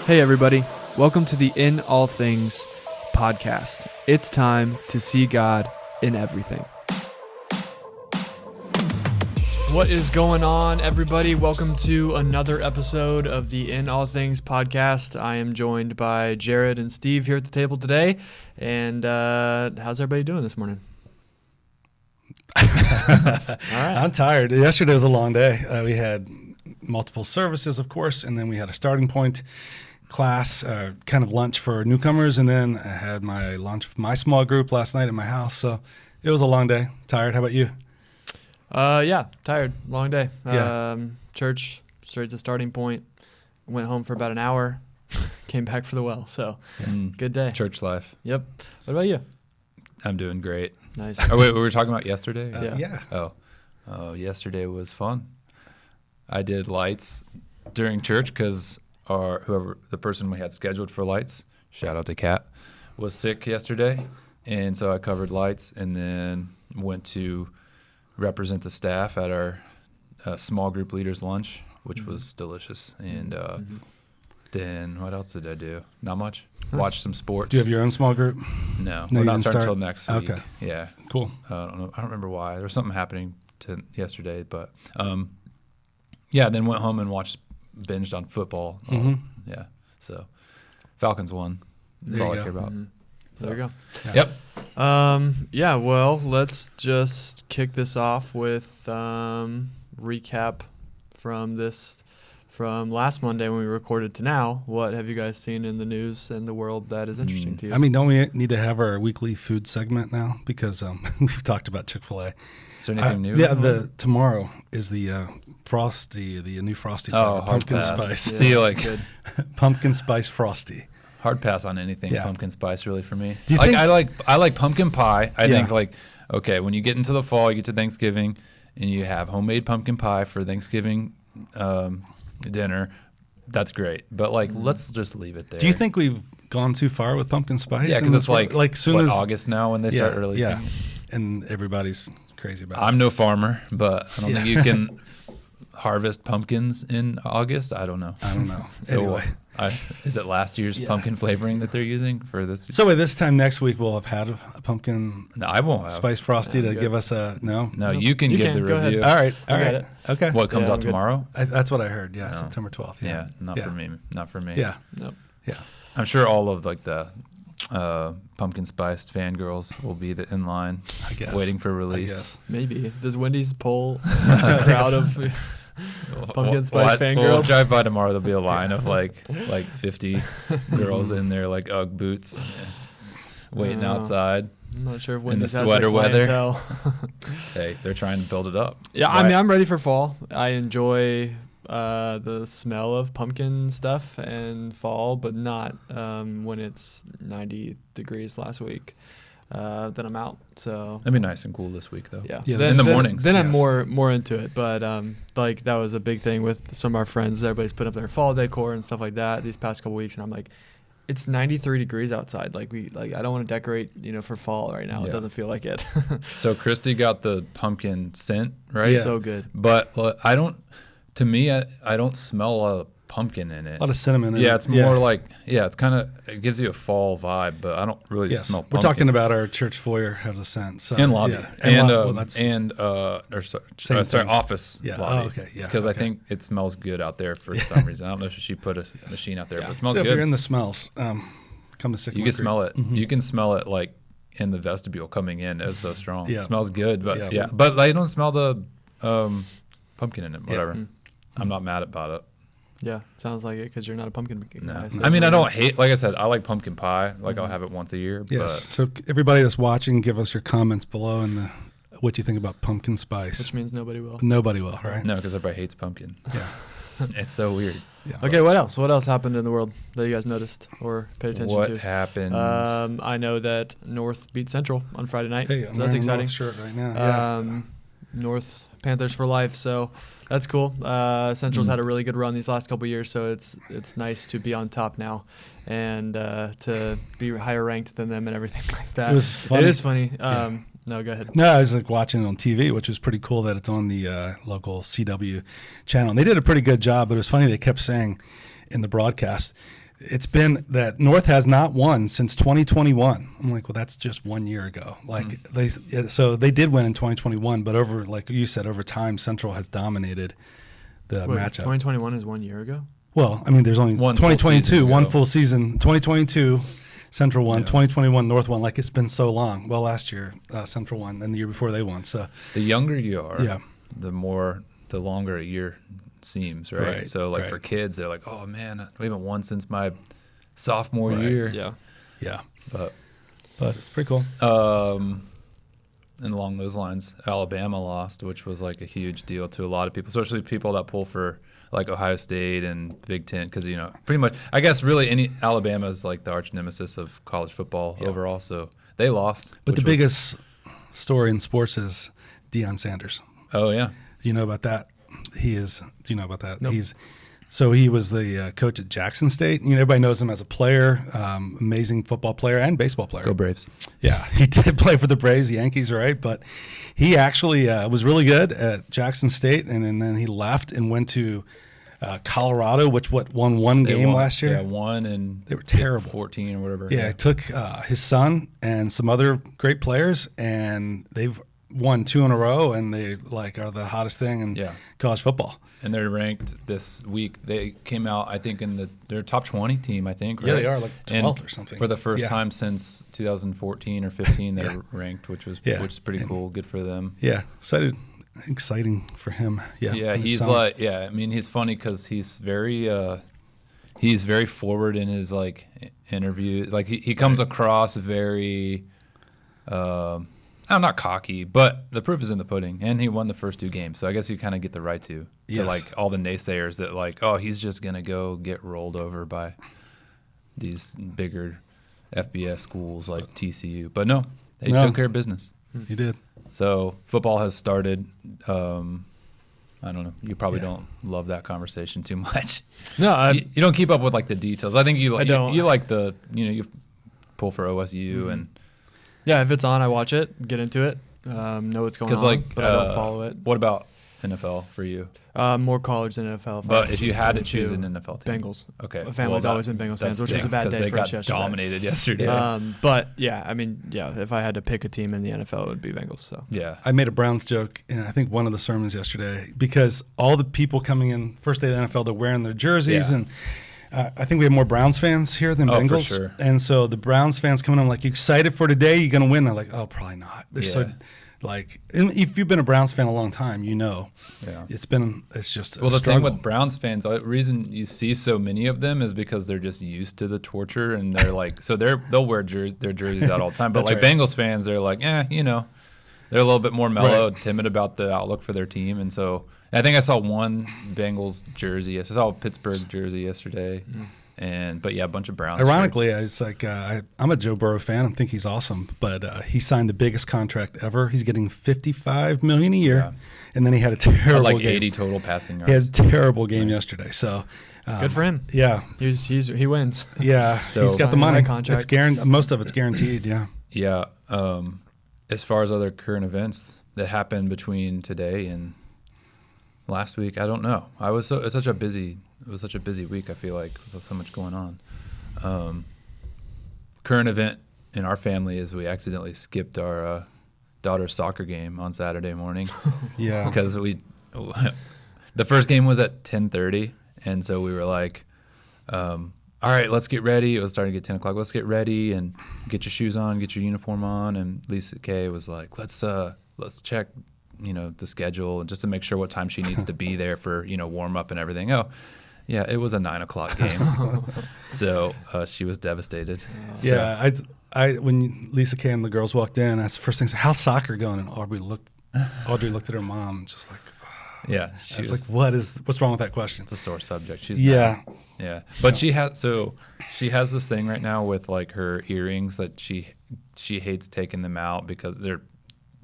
Hey everybody, welcome to the In All Things podcast. It's time to see God in everything. What is going on, everybody? Welcome to another episode of the In All Things podcast. I am joined by Jared and Steve here at the table today. And how's everybody doing this morning? All right. I'm tired. Yesterday was a long day. We had multiple services, of course, and then we had a starting point class, kind of lunch for newcomers, and then I had my lunch with my small group last night at my house. So it was a long day. Tired. How about you? Yeah, tired. Long day. Yeah. Church, straight to starting point. Went home for about an hour. Came back for the well. So good day. Church life. Yep. What about you? I'm doing great. Nice. Oh, wait, we were talking about yesterday? Yeah. Oh, yesterday was fun. I did lights during church because the person we had scheduled for lights, shout out to Kat, was sick yesterday. And so I covered lights and then went to represent the staff at our small group leaders lunch, which was delicious. And then what else did I do? Not much. Watch some sports. Do you have your own small group? No, No, we're you not didn't starting start? until next week. Okay. Yeah. Cool. I don't know. I don't remember why. There was something happening yesterday, but yeah. Then went home and binged on football. Yeah. So Falcons won. That's There all you I care go. about. So there you go. Yep. Yeah, well, let's just kick this off with recap from last Monday when we recorded to now. What have you guys seen in the news and the world that is interesting to you? I mean, don't we need to have our weekly food segment now? Because we've talked about Chick-fil-A. Is there anything new? Yeah, tomorrow is the Frosty, the new Frosty flavor, hard pumpkin pass. spice. See, like good. Pumpkin spice Frosty. hard pass on anything Yeah. pumpkin spice really for me. Do you like think- I like pumpkin pie. I Yeah. think like okay, when you get into the fall, you get to Thanksgiving and you have homemade pumpkin pie for Thanksgiving dinner. That's great. But like let's just leave it there. Do you think we've gone too far with pumpkin spice? Yeah, because it's like soon what, as August now when they start releasing. Yeah, and everybody's crazy about it. I'm no farmer, but I don't Yeah. think you can harvest pumpkins in August. I don't know. I don't know. So Anyway. is it last year's pumpkin flavoring that they're using for this? So by this time next week, we'll have had a pumpkin No, I won't have. spice Frosty to good. give us a no. No, you can You give can. the Go ahead. review. All right, all I got right, it. okay. What comes Yeah, out I'm good. tomorrow? That's what I heard. Yeah, No. September 12th. Yeah, not for me. Not for me. Yeah, Nope. yeah. I'm sure all of like the pumpkin spiced fangirls will be in line, I guess. waiting for I release. guess. Maybe. Does Wendy's pull a crowd of pumpkin spice We'll fangirls? drive by tomorrow. There'll be a line of like 50 girls in their like UGG boots, waiting Oh. outside. I'm not sure if the Wendy's has sweater the weather. clientele. Hey, they're trying to build it up. Yeah, I Right. mean, I'm ready for fall. I enjoy the smell of pumpkin stuff and fall, but not when it's 90 degrees last week. Then I'm out. So It'd be nice and cool this week though. yeah, Yeah, Then- in the then- mornings. Then I'm Yes. more into it. But like that was a big thing with some of our friends. Everybody's put up their fall decor and stuff like that these past couple weeks, and I'm like, it's 93 degrees outside. Like I don't want to decorate, for fall right now. It Yeah. doesn't feel like it. So Christy got the pumpkin scent, right? Yeah. So good. But I don't. To me, I don't smell a pumpkin in it. A lot of cinnamon. In Yeah, it. it's more like it's kind of it gives you a fall vibe, but I don't really Yes. smell. We're Pumpkin. talking about our church foyer has a scent. So, And lobby yeah. and well, that's Same thing. office Yeah. lobby. Oh, okay. Yeah. Because I okay. think it smells good out there for some reason. I don't know if she put a machine out there, but it smells So if good. you're in the smells, come to Sycamore You can Creek. smell it. You can smell it like in the vestibule coming in. It's so strong. Yeah. It smells good, but Yeah. but I don't smell the pumpkin in it. Whatever. Mm. I'm not mad about it. Yeah, sounds like it because you're not a pumpkin No. guy. so I mean, I it's don't really- hate. Like I said, I like pumpkin pie. Like I'll have it once a year. Yes. So everybody that's watching, give us your comments below and what you think about pumpkin spice. Which means nobody will. Nobody will, right? But no, because everybody hates pumpkin. Yeah. It's so weird. Yeah. Okay, what else? What else happened in the world that you guys noticed or paid attention What to? happened? I know that North beat Central on Friday night, Hey, so I'm that's wearing a exciting. North shirt right now. Yeah. North Panthers for life, so that's cool. Central's had a really good run these last couple of years, so it's nice to be on top now and to be higher ranked than them and everything like that. It was funny. It is funny. Yeah. No, go ahead. No, I was like watching it on TV, which was pretty cool that it's on the local CW channel. And they did a pretty good job, but it was funny they kept saying in the broadcast, it's been that North has not won since 2021. I'm like, well, that's just 1 year ago. Like they did win in 2021, but over, like you said, over time, Central has dominated the matchup. 2021 is 1 year ago? Well, I mean, there's only 2022, one full season. 2022, Central won. 2021, North won. Like, it's been so long. Well, last year, Central won, and the year before they won. So the younger you are, the longer a year seems, right? So, like, for kids, they're like, oh, man, we haven't won since my sophomore year. Yeah. But it's pretty cool. And along those lines, Alabama lost, which was like a huge deal to a lot of people, especially people that pull for like Ohio State and Big Ten, because pretty much, I guess, really Alabama is like the arch nemesis of college football overall. So they lost. But the biggest story in sports is Deion Sanders. Oh yeah, do you know about that? Do you know about that? Nope. He was the coach at Jackson State. Everybody knows him as a player, amazing football player and baseball player. Go Braves. Yeah, he did play for the Braves, Yankees, right? But he actually was really good at Jackson State, and then he left and went to Colorado, which won one game last year. Yeah, won, and they were terrible. 14 or whatever. Yeah, he took his son and some other great players, and they've won 2 in a row, and they are the hottest thing in college football. And they're ranked this week. They came out, I think, in their top 20 team, I think. Right? Yeah, they are, like 12th or something. For the first time since 2014 or 15, they're ranked, which is pretty cool. Good for them. Yeah, exciting for him. Yeah, he's he's funny because he's very forward in his like interview. Like he comes across very. I'm not cocky, but the proof is in the pudding, and he won the first 2 games. So I guess you kind of get the right to like all the naysayers that like, oh, he's just gonna go get rolled over by these bigger FBS schools like TCU. But no, they took care of business. He did. So football has started. I don't know. You probably don't love that conversation too much. No, you don't keep up with like the details. I think you like the you pull for OSU and. Yeah, if it's on, I watch it, get into it, know what's going on, but I don't follow it. What about NFL for you? More college than NFL. But if you had to choose an NFL team. Bengals. Okay. My family's always been Bengals fans, which was a bad day for us yesterday. They got dominated yesterday. But, if I had to pick a team in the NFL, it would be Bengals. So yeah. I made a Browns joke in, I think, one of the sermons yesterday, because all the people coming in first day of the NFL, they're wearing their jerseys and I think we have more Browns fans here than Bengals. For sure. And so the Browns fans coming in, like, you excited for today? You going to win? They're like, oh, probably not. They're so, like, if you've been a Browns fan a long time, it's just the thing with Browns fans, the reason you see so many of them is because they're just used to the torture, and they're like, so they'll wear their jerseys out all the time. But like Bengals fans, they're like, they're a little bit more mellow, timid about the outlook for their team, and so. I think I saw one Bengals jersey. I saw a Pittsburgh jersey yesterday, but a bunch of Browns. Ironically, shirts. it's like I'm a Joe Burrow fan. I think he's awesome, but he signed the biggest contract ever. He's getting $55 million a year, and then he had a terrible like game. 80 total passing yards. He had a terrible game yesterday. So good for him. Yeah, he wins. Yeah, so he's got the money. It's most of it's guaranteed. Yeah. Yeah. As far as other current events that happened between today and last week, I don't know. It was such a busy week, I feel like, with so much going on. Current event in our family is we accidentally skipped our daughter's soccer game on Saturday morning. Yeah. Because the first game was at 10:30, and so we were like, all right, let's get ready. It was starting to get 10 o'clock. Let's get ready and get your shoes on, get your uniform on. And Lisa Kay was like, let's check the schedule, and just to make sure what time she needs to be there for, warm up and everything. Oh, yeah, it was a 9 o'clock game. So she was devastated. Yeah. I when Lisa Kay and the girls walked in, that's the first thing. How's soccer going? And Audrey looked at her mom, just like, yeah. She was like, what's wrong with that question? It's a sore subject. Yeah. But she has this thing right now with like her earrings that she hates taking them out because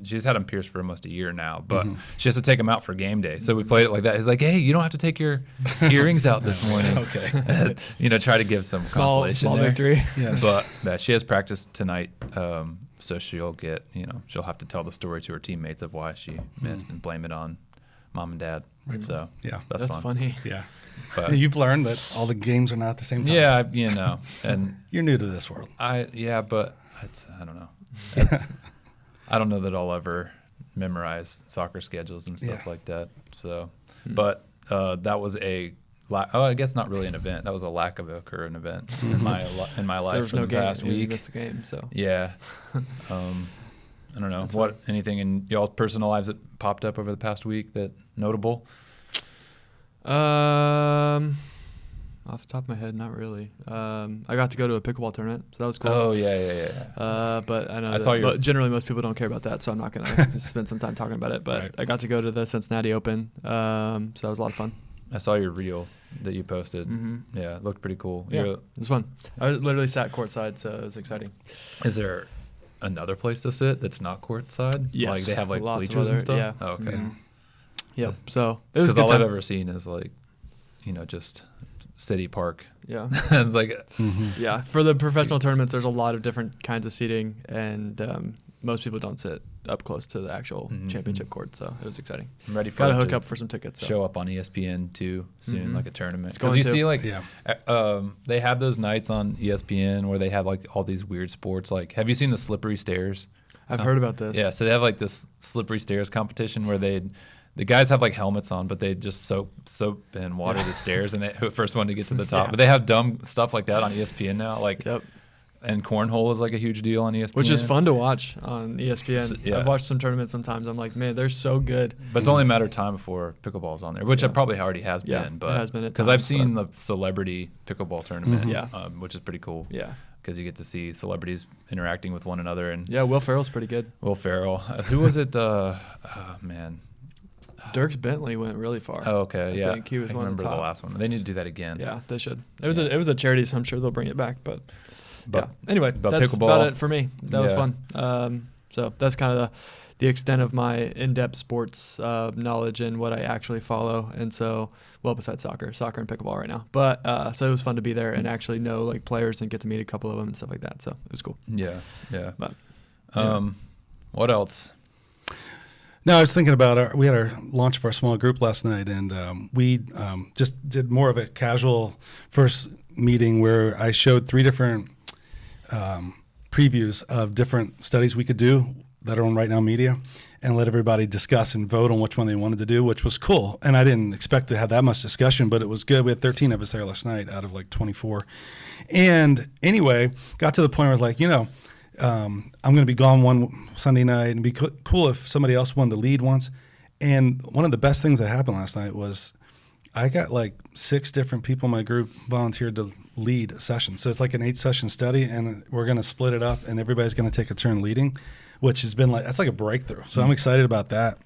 she's had them pierced for almost a year now, but she has to take them out for game day. So we played it like that. He's like, hey, you don't have to take your earrings out this morning. Okay. Try to give some consolation small there. victory. Yes. But she has practice tonight, so she'll get, she'll have to tell the story to her teammates of why she missed and blame it on mom and dad. So yeah, that's fun. funny. Yeah. But You've learned that all the games are not at the same time. Yeah, and You're new to this world. but I don't know. I don't know that I'll ever memorize soccer schedules and stuff like that. So, but that was I guess not really an event. That was a lack of a current event in my life for the past week. You missed the game, so yeah. I don't know anything in y'all's personal lives that popped up over the past week that notable. Off the top of my head, not really. I got to go to a pickleball tournament, so that was cool. Oh yeah. But I know but generally most people don't care about that, so I'm not gonna spend some time talking about it. But right. I got to go to the Cincinnati Open, so that was a lot of fun. I saw your reel that you posted. Mm-hmm. Yeah, it looked pretty cool. Yeah, it was fun. I literally sat courtside, so it was exciting. Is there another place to sit that's not courtside? Yes. Like they have like Lots of bleachers and stuff? yeah. Oh, okay. Mm-hmm. Yep. So it was because all I've ever seen is like, just City Park. Yeah. It's like, yeah. For the professional tournaments, there's a lot of different kinds of seating, and most people don't sit up close to the actual championship court. So it was exciting. I'm ready for got to hook up for some tickets. So. Show up on ESPN too soon, like a tournament. Because you see like, they have those nights on ESPN where they have like all these weird sports. Like, have you seen the slippery stairs? I've heard about this. Yeah. So they have like this slippery stairs competition where the guys have like helmets on, but they just soap and water the stairs, and the first one to get to the top. But they have dumb stuff like that on ESPN now. Like, and cornhole is like a huge deal on ESPN, which is fun to watch on ESPN. Yeah. I've watched some tournaments sometimes. I'm like, man, they're so good. But it's only a matter of time before pickleball's on there, which it probably already has been. But it has been because I've seen the celebrity pickleball tournament, which is pretty cool. Yeah. Because you get to see celebrities interacting with one another. And Will Ferrell's pretty good. Will Ferrell. Who was it? Man. Dirks Bentley went really far. Oh, okay. I think he was one of the top. The last one. They need to do that again. Yeah, they should. It was a charity, so I'm sure they'll bring it back. But anyway, that's pickleball, about it for me. That was fun. So that's kind of the extent of my in-depth sports knowledge and what I actually follow. And so, besides soccer and pickleball right now. But so it was fun to be there and actually know like players and get to meet a couple of them and stuff like that. So it was cool. Yeah. But what else? No, I was thinking about we had our launch of our small group last night, and we just did more of a casual first meeting where I showed 3 different previews of different studies we could do that are on Right Now Media, and let everybody discuss and vote on which one they wanted to do, which was cool. And I didn't expect to have that much discussion, but it was good. We had 13 of us there last night out of like 24. And anyway, got to the point where I was like, I'm going to be gone one Sunday night, and it'd be cool if somebody else wanted to lead once. And one of the best things that happened last night was I got like 6 different people in my group volunteered to lead a session. So it's like an 8-session study, and we're going to split it up, and everybody's going to take a turn leading, which has been that's like a breakthrough. So I'm excited about that.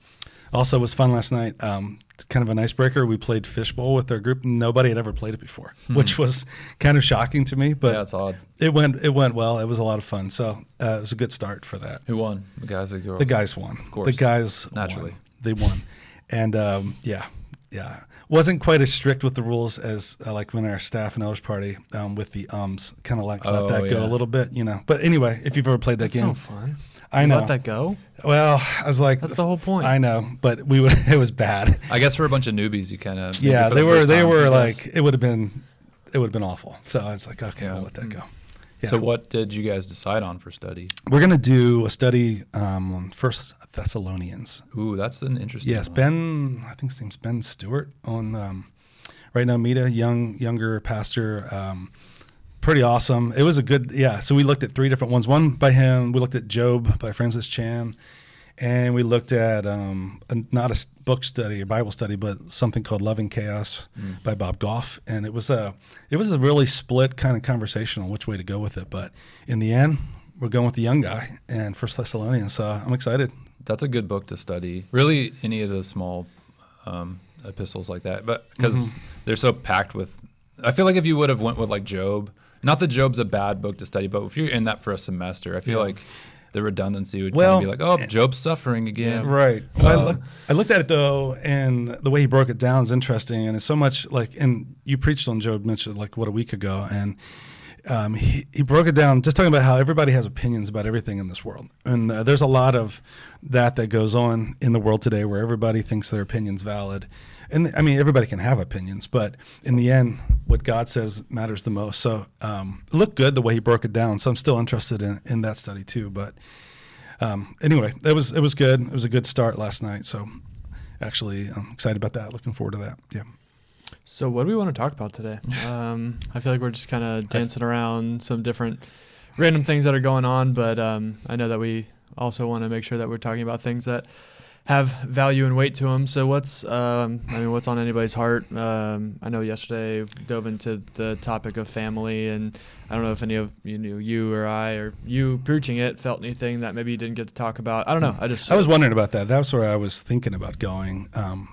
Also, it was fun last night. Kind of an icebreaker. We played fishbowl with our group. Nobody had ever played it before, which was kind of shocking to me. But it's odd. It went well. It was a lot of fun. So it was a good start for that. Who won? The guys or girls? The guys won. Of course. The guys naturally won. They won, and wasn't quite as strict with the rules as like when our staff and elders party with the kind of like let that go a little bit, But anyway, if you've ever played that game, that's no fun. I know. Let that go? Well, I was like, that's the whole point. I know, but it was bad. I guess for a bunch of newbies, you kind of they were like it would have been awful. So I was like, okay, I'll let that go. Yeah. So what did you guys decide on for study? We're gonna do a study on 1 Thessalonians. Ooh, that's an interesting. Yes, one. I think his name's Ben Stewart on Right Now Media, younger pastor. Pretty awesome. It was a good, so we looked at 3 different ones. One by him, we looked at Job by Francis Chan, and we looked at not a book study or Bible study, but something called Loving Chaos by Bob Goff. And it was a really split kind of conversational which way to go with it. But in the end, we're going with the young guy and 1 Thessalonians. So I'm excited. That's a good book to study. Really, any of those small epistles like that, but because they're so packed with. I feel like if you would have went with like Job. Not that Job's a bad book to study, but if you're in that for a semester, I feel like the redundancy would kind of be like, oh, Job's suffering again. Right. I looked at it, though, and the way he broke it down is interesting. And it's so much like, and you preached on Job, mentioned like, a week ago. And he broke it down just talking about how everybody has opinions about everything in this world. And there's a lot of that goes on in the world today where everybody thinks their opinion's valid. And I mean, everybody can have opinions, but in the end, what God says matters the most. So it looked good the way he broke it down. So I'm still interested in that study too. But anyway, it was good. It was a good start last night. So actually, I'm excited about that. Looking forward to that. Yeah. So what do we want to talk about today? I feel like we're just kind of dancing around some different random things that are going on, but I know that we also want to make sure that we're talking about things that have value and weight to them. So what's on anybody's heart? I know yesterday we dove into the topic of family, and I don't know if any of you or I or you preaching it felt anything that maybe you didn't get to talk about. I don't know. I was wondering about that. That was where I was thinking about going,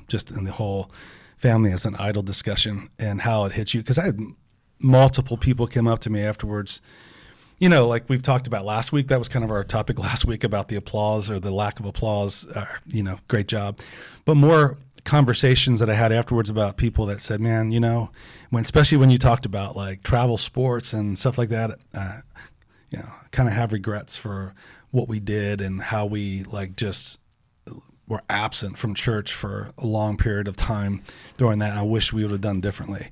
just in the whole family as an idol discussion and how it hits you. Because I had multiple people come up to me afterwards. Like we've talked about last week, that was kind of our topic last week about the applause or the lack of applause, great job. But more conversations that I had afterwards about people that said, man, especially when you talked about like travel sports and stuff like that, kind of have regrets for what we did and how we just were absent from church for a long period of time during that. And I wish we would have done differently.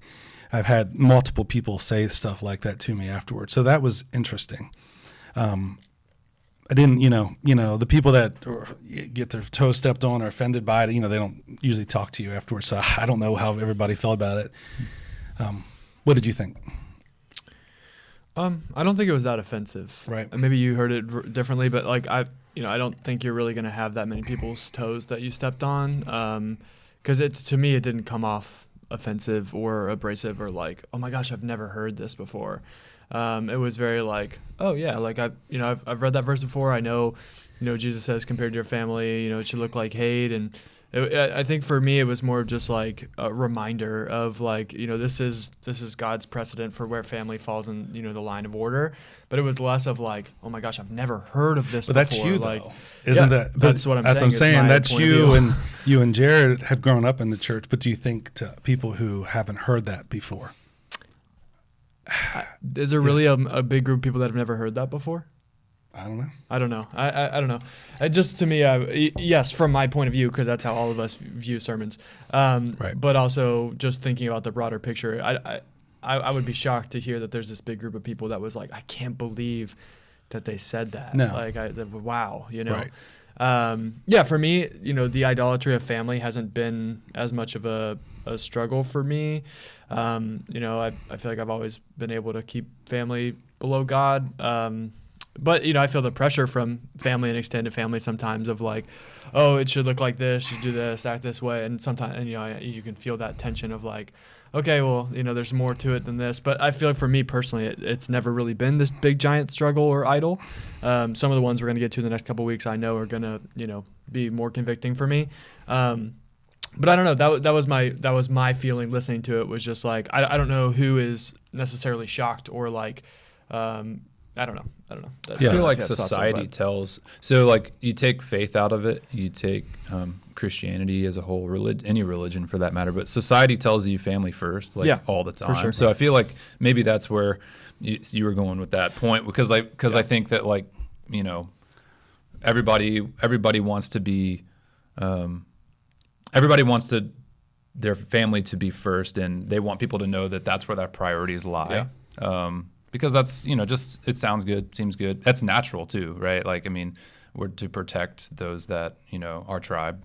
I've had multiple people say stuff like that to me afterwards. So that was interesting. I didn't, the people that get their toes stepped on or offended by it, they don't usually talk to you afterwards. So I don't know how everybody felt about it. What did you think? I don't think it was that offensive. Right. Maybe you heard it differently, but I don't think you're really going to have that many people's toes that you stepped on. Because to me, it didn't come off offensive or abrasive or like, oh my gosh, I've never heard this before. It was very like, oh yeah, like I've read that verse before. I know, Jesus says compared to your family, it should look like hate. And I think for me, it was more of just like a reminder of like, this is God's precedent for where family falls in, the line of order. But it was less of like, oh my gosh, I've never heard of this before. But that's you, like, though. Isn't that? That's what I'm saying. That's what I'm saying. That's you, and you and Jared have grown up in the church. But do you think to people who haven't heard that before? Is there really a big group of people that have never heard that before? I don't know. I don't know. It just to me, yes, from my point of view, because that's how all of us view sermons. Right. But also just thinking about the broader picture, I would be shocked to hear that there's this big group of people that was like, I can't believe that they said that. No. Like, wow, Right. For me, the idolatry of family hasn't been as much of a struggle for me. I feel like I've always been able to keep family below God. But, I feel the pressure from family and extended family sometimes of like, oh, it should look like this, you should do this, act this way. And sometimes, you can feel that tension of like, okay, well, there's more to it than this. But I feel like for me personally, it's never really been this big giant struggle or idol. Some of the ones we're going to get to in the next couple of weeks, I know are going to, be more convicting for me. But I don't know. That was my feeling listening to it, was just like, I don't know who is necessarily shocked or like, I don't know. I feel like society tells. So like you take faith out of it, you take Christianity as a whole, any religion for that matter, but society tells you family first, all the time. For sure. So I feel like maybe that's where you were going with that point, because I think that like, everybody wants to be, everybody wants their family to be first, and they want people to know that that's where their priorities lie. Yeah. Because that's, just, it sounds good, seems good. That's natural too, right? Like, I mean, we're to protect those that, our tribe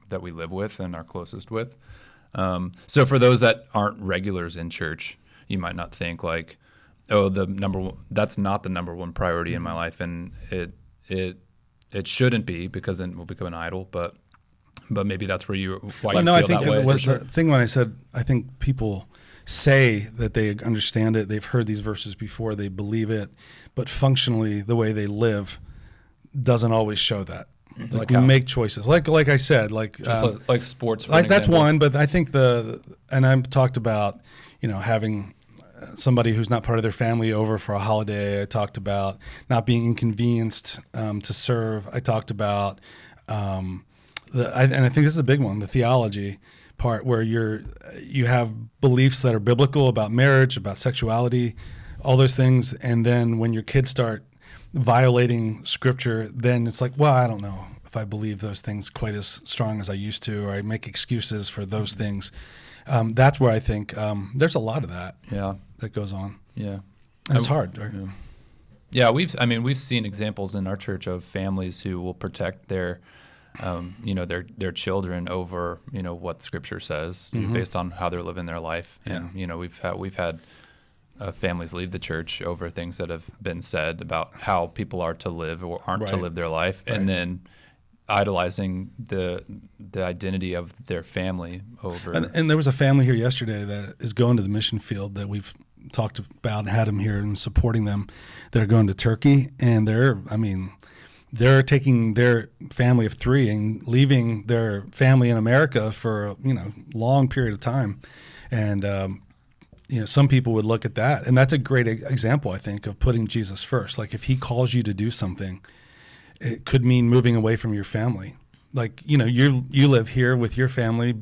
that we live with and are closest with. So for those that aren't regulars in church, you might not think like, oh, that's not the number one priority in my life. And it shouldn't be, because then we'll become an idol. But maybe that's where you feel that way. The thing when I said, I think people say that they understand it, they've heard these verses before, they believe it, but functionally the way they live doesn't always show that. Like we make choices, like I said, like sports, like that's one. But I think and I've talked about having somebody who's not part of their family over for a holiday. I talked about not being inconvenienced to serve. I talked about and I think this is a big one, the theology part, where you have beliefs that are biblical about marriage, about sexuality, all those things. And then when your kids start violating scripture, then it's like, well, I don't know if I believe those things quite as strong as I used to, or I make excuses for those things. That's where I think there's a lot of that that goes on. Yeah. And it's hard. Right? Yeah, we've seen examples in our church of families who will protect their their children over, what Scripture says, based on how they're living their life. Yeah. And we've had families leave the church over things that have been said about how people are to live or aren't to live their life, and then idolizing the identity of their family over. And there was a family here yesterday that is going to the mission field that we've talked about and had them here and supporting them. They're going to Turkey, and they're taking their family of 3 and leaving their family in America for a long period of time. And some people would look at that, and that's a great example, I think, of putting Jesus first. Like, if he calls you to do something, it could mean moving away from your family. Like, you live here with your family,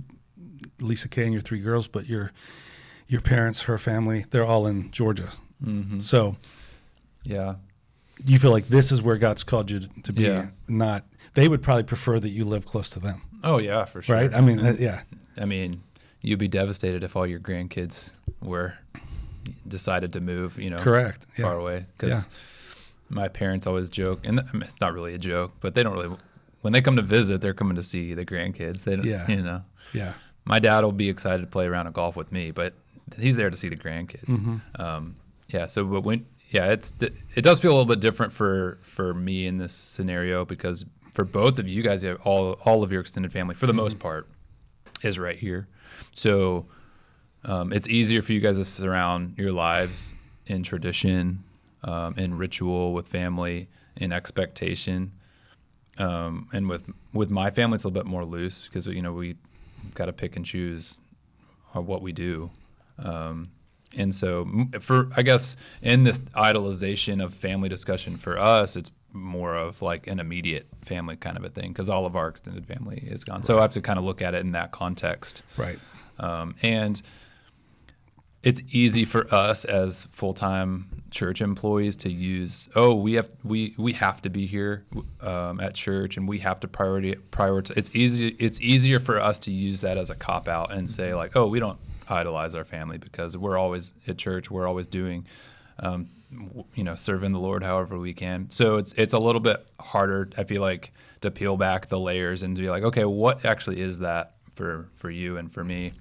Lisa Kay and your 3 girls, but your parents, her family, they're all in Georgia. Mm-hmm. So you feel like this is where God's called you to be. Not, they would probably prefer that you live close to them. Oh yeah, for sure. Right? I mean, you'd be devastated if all your grandkids decided to move, correct, far away. Because my parents always joke, and it's not really a joke, but they don't really, when they come to visit, they're coming to see the grandkids. They don't, My dad will be excited to play around at golf with me, but he's there to see the grandkids. It does feel a little bit different for me in this scenario, because for both of you guys, you have all of your extended family, for the most part, is right here. So it's easier for you guys to surround your lives in tradition, in ritual with family, in expectation. And with my family, it's a little bit more loose, because we got to pick and choose what we do. And so I guess in this idolization of family discussion for us, it's more of like an immediate family kind of a thing, because all of our extended family is gone. Right. So I have to kind of look at it in that context. Right. And it's easy for us as full-time church employees to use, we have to be here at church, and we have to prioritize. It's easier for us to use that as a cop-out and say like, we don't idolize our family because we're always at church. We're always doing, serving the Lord however we can. So it's a little bit harder, I feel like, to peel back the layers and to be like, okay, what actually is that for you and for me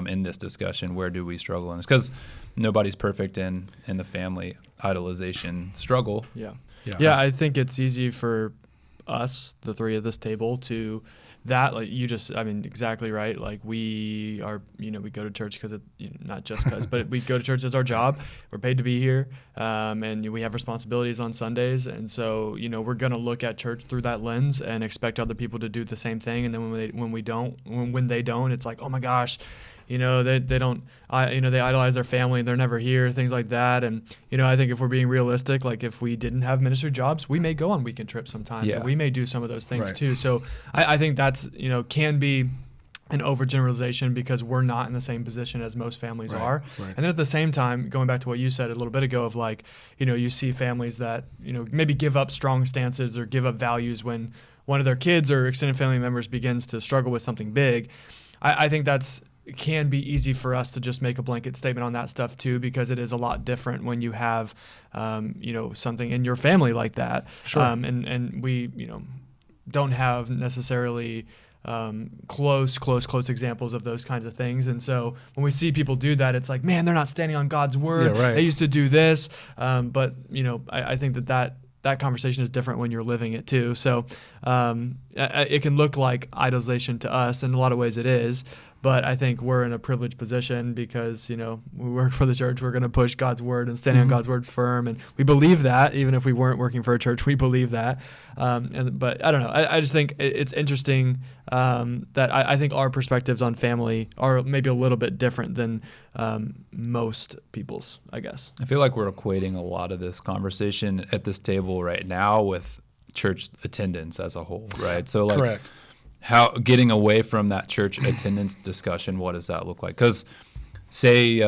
in this discussion? Where do we struggle in this? Because nobody's perfect in the family idolization struggle. Yeah, I think it's easy for us, the 3 of this table, to that, like you just, exactly right. Like we are, we go to church because not just because, but we go to church as our job. We're paid to be here, and we have responsibilities on Sundays, and so we're gonna look at church through that lens and expect other people to do the same thing. And then when they don't, it's like, oh my gosh, they don't, they idolize their family and they're never here, things like that. And, I think if we're being realistic, like if we didn't have ministry jobs, we may go on weekend trips sometimes. And we may do some of those things too. So I think that's, can be an overgeneralization, because we're not in the same position as most families are. Right. And then at the same time, going back to what you said a little bit ago of like, you see families that, maybe give up strong stances or give up values when one of their kids or extended family members begins to struggle with something big. I think it can be easy for us to just make a blanket statement on that stuff too, because it is a lot different when you have, something in your family like that. Sure. And we, don't have necessarily close examples of those kinds of things. And so when we see people do that, it's like, man, they're not standing on God's word. They used to do this. But, I think that conversation is different when you're living it too. So it can look like idolization to us. In a lot of ways it is. But I think we're in a privileged position because, we work for the church. We're going to push God's word and stand on God's word firm. And we believe that, even if we weren't working for a church, we believe that. But I don't know. I just think it's interesting that I think our perspectives on family are maybe a little bit different than most people's, I guess. I feel like we're equating a lot of this conversation at this table right now with church attendance as a whole, right? So like, correct. How getting away from that church attendance discussion, what does that look like? Because say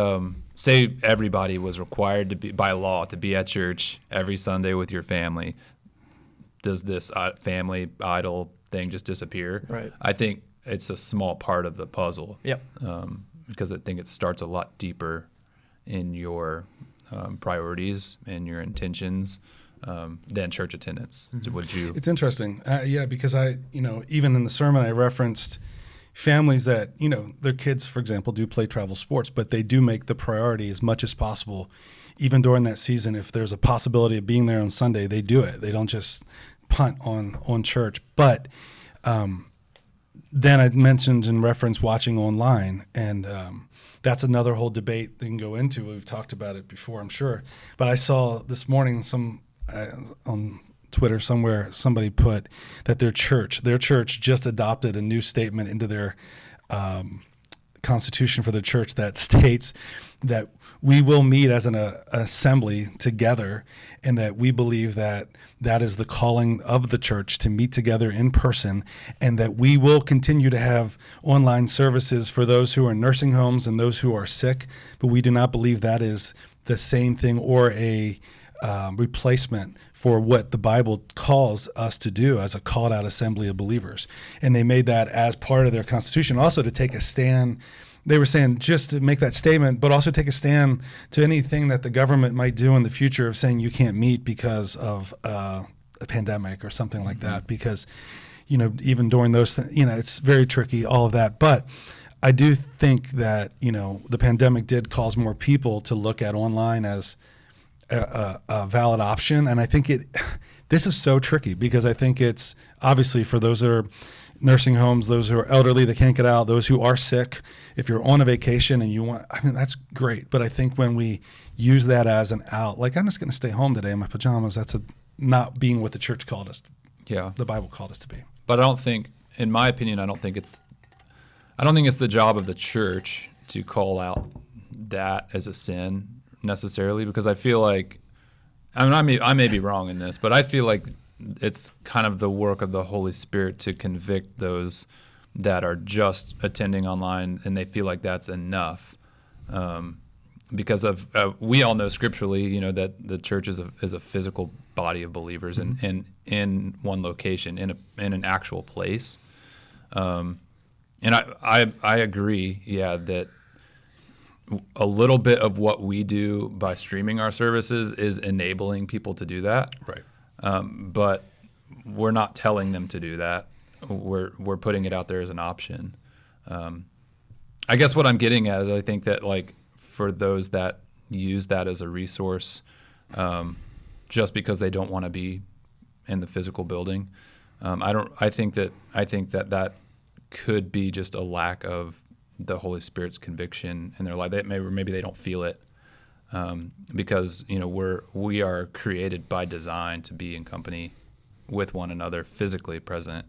everybody was required to be by law to be at church every Sunday with your family. Does this family idol thing just disappear? Right. I think it's a small part of the puzzle. Yep. Because I think it starts a lot deeper in your priorities and your intentions than church attendance. Would you? It's interesting. Because even in the sermon I referenced families that, their kids, for example, do play travel sports, but they do make the priority as much as possible. Even during that season, if there's a possibility of being there on Sunday, they do it. They don't just punt on church. But then I mentioned in reference watching online, and that's another whole debate they can go into. We've talked about it before, I'm sure. But I saw this morning on Twitter somewhere somebody put that their church just adopted a new statement into their constitution for the church that states that we will meet as an assembly together, and that we believe that is the calling of the church to meet together in person, and that we will continue to have online services for those who are in nursing homes and those who are sick, but we do not believe that is the same thing or a replacement for what the Bible calls us to do as a called out assembly of believers. And they made that as part of their constitution, also to take a stand. They were saying just to make that statement, but also take a stand to anything that the government might do in the future of saying you can't meet because of a pandemic or something like that. Because, even during those things, it's very tricky, all of that. But I do think that, the pandemic did cause more people to look at online as a valid option. And I think this is so tricky because I think it's obviously for those that are nursing homes, those who are elderly that can't get out, those who are sick, if you're on a vacation and that's great. But I think when we use that as an out, like I'm just going to stay home today in my pajamas, that's not being what the church called us. Yeah. The Bible called us to be. But I don't think, in my opinion, I don't think it's the job of the church to call out that as a sin necessarily, because I feel like, I may be wrong in this, but I feel like it's kind of the work of the Holy Spirit to convict those that are just attending online and they feel like that's enough. Because of we all know scripturally, that the church is a physical body of believers and in one location, in an actual place. And I agree, that a little bit of what we do by streaming our services is enabling people to do that. Right. But we're not telling them to do that. We're putting it out there as an option. I guess what I'm getting at is I think that for those that use that as a resource, just because they don't want to be in the physical building, I think that could be just a lack of the Holy Spirit's conviction in their life. Maybe they don't feel it. Because we are created by design to be in company with one another, physically present,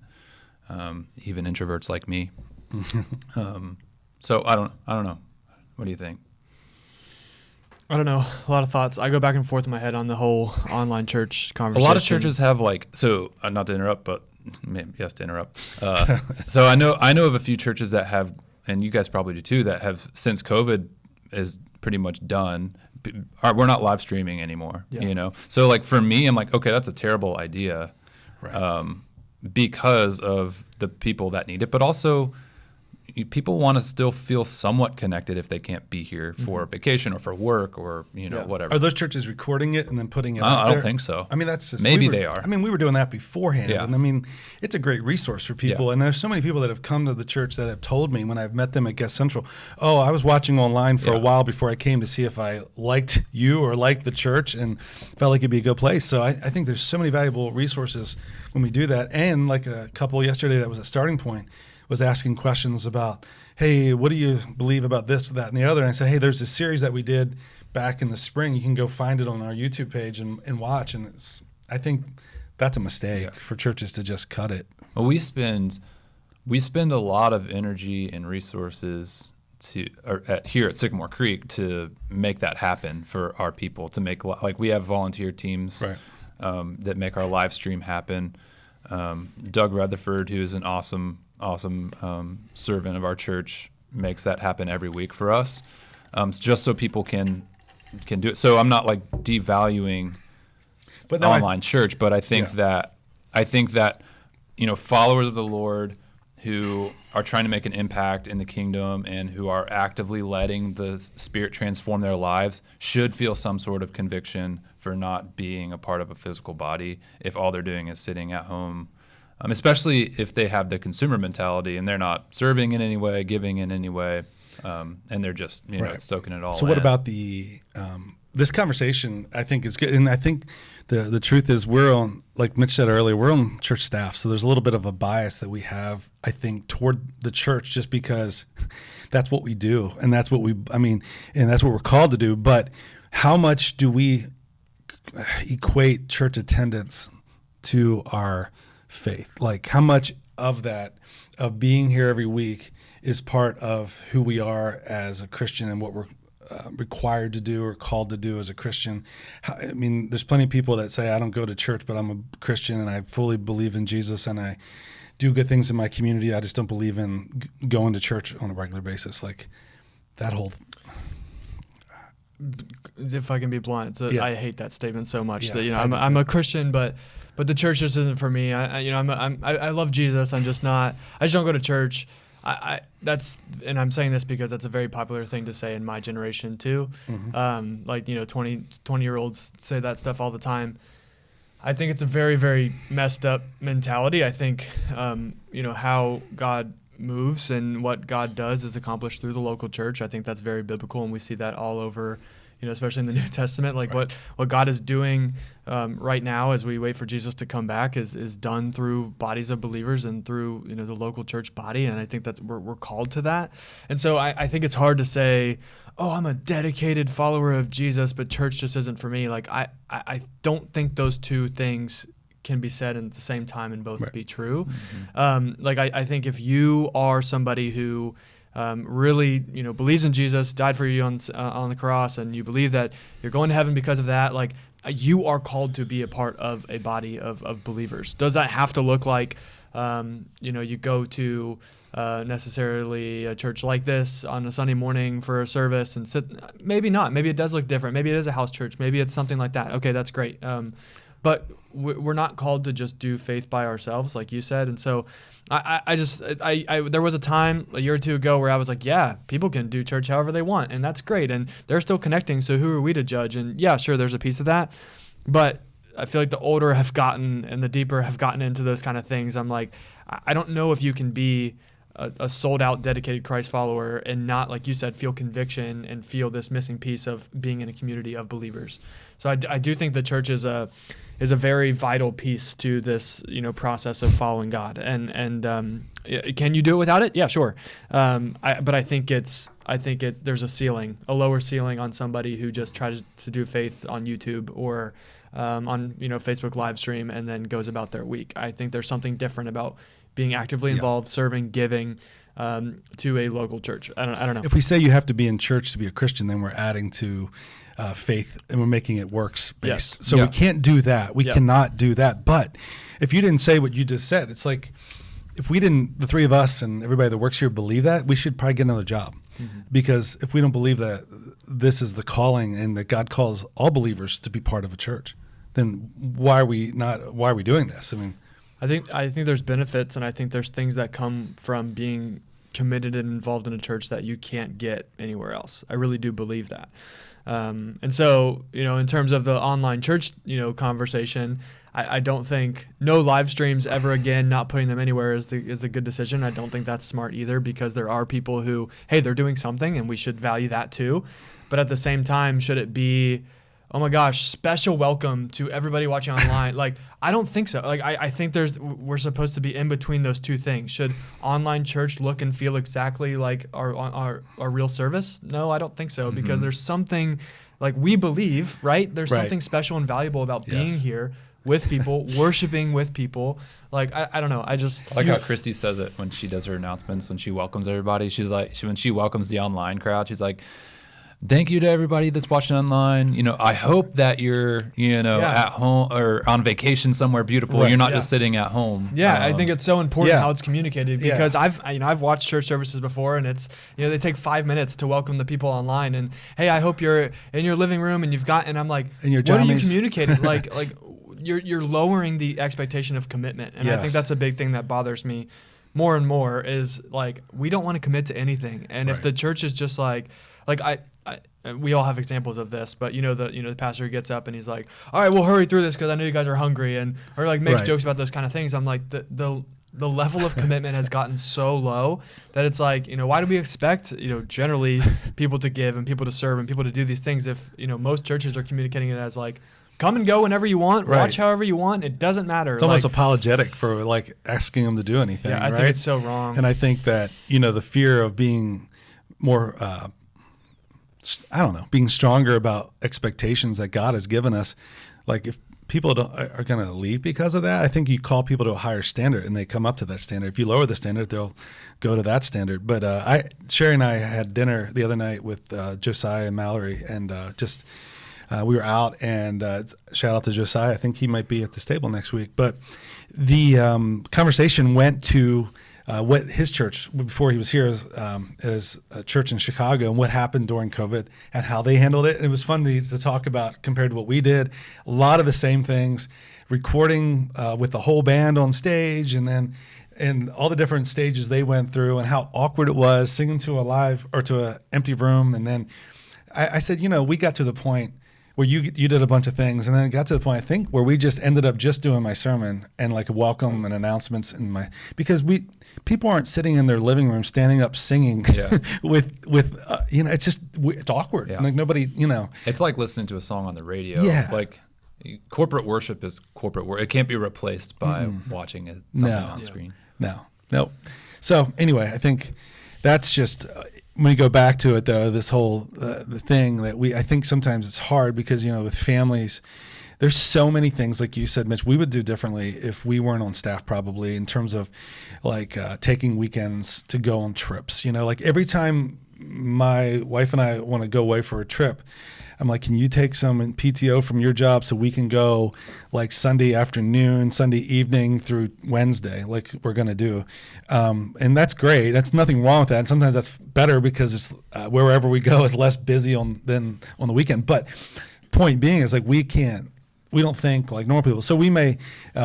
even introverts like me. So I don't know. What do you think? I don't know. A lot of thoughts. I go back and forth in my head on the whole online church conversation. A lot of churches have not to interrupt, but yes, to interrupt. So I know of a few churches that have, and you guys probably do too, that have, since COVID is pretty much done, we're not live streaming anymore. Yeah. So for me, I'm like, okay, that's a terrible idea, right. Because of the people that need it, but also people want to still feel somewhat connected if they can't be here for vacation or for work or whatever. Are those churches recording it and then putting it out I there? don't think so. I mean, that's just, maybe they are. I mean, we were doing that beforehand, Yeah. and it's a great resource for people. Yeah. And there's so many people that have come to the church that have told me when I've met them at Guest Central, oh, I was watching online for a while before I came to see if I liked you or liked the church and felt like it'd be a good place. So I think there's so many valuable resources when we do that. And like a couple yesterday that was a starting point was asking questions about, hey, what do you believe about this, that, and the other? And I said, hey, there's a series that we did back in the spring. You can go find it on our YouTube page and watch. And I think that's a mistake for churches to just cut it. Well, we spend a lot of energy and resources here at Sycamore Creek to make that happen for our people. To make we have volunteer teams that make our live stream happen. Doug Rutherford, who is an awesome servant of our church, makes that happen every week for us. just so people can do it. So I'm not like devaluing online church, but I think that followers of the Lord who are trying to make an impact in the kingdom and who are actively letting the Spirit transform their lives should feel some sort of conviction for not being a part of a physical body if all they're doing is sitting at home, especially if they have the consumer mentality and they're not serving in any way, giving in any way, and they're just soaking it all in. So what about this conversation? I think is good, and I think the truth is we're on, like Mitch said earlier, we're on church staff, so there's a little bit of a bias that we have, I think, toward the church just because that's what we do, and that's what and that's what we're called to do. But how much do we equate church attendance to our faith? Like how much of that, of being here every week, is part of who we are as a Christian and what we're required to do or called to do as a Christian? There's plenty of people that say, I don't go to church, but I'm a Christian and I fully believe in Jesus and I do good things in my community. I just don't believe in going to church on a regular basis. Like that whole... If I can be blunt, I hate that statement so much that, I'm a Christian, but the church just isn't for me. I love Jesus. I just don't go to church. And I'm saying this because that's a very popular thing to say in my generation too. Mm-hmm. 20-year-olds say that stuff all the time. I think it's a very, very messed up mentality. I think, how God moves and what God does is accomplished through the local church. I think that's very biblical, and we see that all over, especially in the New Testament. Like what God is doing right now as we wait for Jesus to come back is done through bodies of believers and through the local church body, and I think that's we're called to that. And so I think it's hard to say, oh, I'm a dedicated follower of Jesus, but church just isn't for me. Like I don't think those two things can be said at the same time and both be true. Mm-hmm. I think if you are somebody who really, believes in Jesus, died for you on the cross, and you believe that you're going to heaven because of that, like you are called to be a part of a body of believers. Does that have to look like, you go to necessarily a church like this on a Sunday morning for a service and sit? Maybe not. Maybe it does look different. Maybe it is a house church. Maybe it's something like that. Okay, that's great. But we're not called to just do faith by ourselves, like you said. And so there was a time a year or two ago where I was like, yeah, people can do church however they want, and that's great. And they're still connecting, so who are we to judge? And yeah, sure, there's a piece of that. But I feel like the older I've gotten and the deeper I've gotten into those kind of things, I'm like, I don't know if you can be a sold out, dedicated Christ follower and not, like you said, feel conviction and feel this missing piece of being in a community of believers. So I do think the church is a very vital piece to this, process of following God. And can you do it without it? Yeah, sure. But I think there's a lower ceiling on somebody who just tries to do faith on YouTube or on Facebook live stream and then goes about their week. I think there's something different about being actively involved, serving, giving to a local church. I don't know. If we say you have to be in church to be a Christian, then we're adding to faith and we're making it works based. Yes. So we can't do that. We cannot do that. But if you didn't say what you just said, it's like if we didn't, the three of us and everybody that works here believe that, we should probably get another job. Mm-hmm. Because if we don't believe that this is the calling and that God calls all believers to be part of a church, then why are we doing this? I think there's benefits, and I think there's things that come from being committed and involved in a church that you can't get anywhere else. I really do believe that. And so, in terms of the online church, conversation, I don't think no live streams ever again, not putting them anywhere is a good decision. I don't think that's smart either, because there are people who, hey, they're doing something and we should value that too. But at the same time, should it be, oh my gosh, special welcome to everybody watching online? Like, I don't think so. Like, I think we're supposed to be in between those two things. Should online church look and feel exactly like our real service? No, I don't think so, because there's something, like, we believe, right? There's something special and valuable about being here with people, worshiping with people. Like, I don't know. I like how Christy says it when she does her announcements, when she welcomes everybody. She's like, when she welcomes the online crowd, she's like, thank you to everybody that's watching online. I hope that you're, at home or on vacation somewhere beautiful. Right, You're not just sitting at home. Yeah, I think it's so important Yeah. how it's communicated because I've watched church services before, and it's they take 5 minutes to welcome the people online, and hey, I hope you're in your living room and I'm like, in your what are you jammies. communicating? like you're lowering the expectation of commitment, and I think Yes. that's a big thing that bothers me more and more is like we don't want to commit to anything, and if Right. the church is just like we all have examples of this, but the pastor gets up and he's like, all right, we'll hurry through this because I know you guys are hungry, or like makes Right. jokes about those kind of things. I'm like, the level of commitment has gotten so low that it's like, why do we expect, generally people to give and people to serve and people to do these things if, most churches are communicating it as like, come and go whenever you want, Right. watch however you want. It doesn't matter. It's almost apologetic for like asking them to do anything. Yeah, I right? think it's so wrong. And I think that, the fear of being more, being stronger about expectations that God has given us. Like if people are going to leave because of that, I think you call people to a higher standard and they come up to that standard. If you lower the standard, they'll go to that standard. But Sherry and I had dinner the other night with Josiah and Mallory, and we were out, and shout out to Josiah. I think he might be at this table next week. But the conversation went to what his church, before he was here, is a church in Chicago, and what happened during COVID and how they handled it. And it was fun to talk about compared to what we did. A lot of the same things, recording with the whole band on stage, and all the different stages they went through, and how awkward it was singing to an empty room. And then I said, we got to the point where you did a bunch of things, and then it got to the point, I think, where we just ended up just doing my sermon and like welcome and announcements because people aren't sitting in their living room standing up singing with it's just, it's awkward. Yeah. Like nobody, It's like listening to a song on the radio. Yeah. Like corporate worship is corporate worship. It can't be replaced by watching something on screen. No. So anyway, I think that's just, when we go back to it though, this whole, the thing that I think sometimes it's hard because, with families, there's so many things, like you said, Mitch, we would do differently if we weren't on staff, probably, in terms of like taking weekends to go on trips. Like every time my wife and I want to go away for a trip, I'm like, can you take some PTO from your job so we can go like Sunday afternoon, Sunday evening through Wednesday, like we're going to do. And that's great. That's nothing wrong with that. And sometimes that's better because it's wherever we go is less busy than on the weekend. But point being is like, we don't think like normal people. So we may,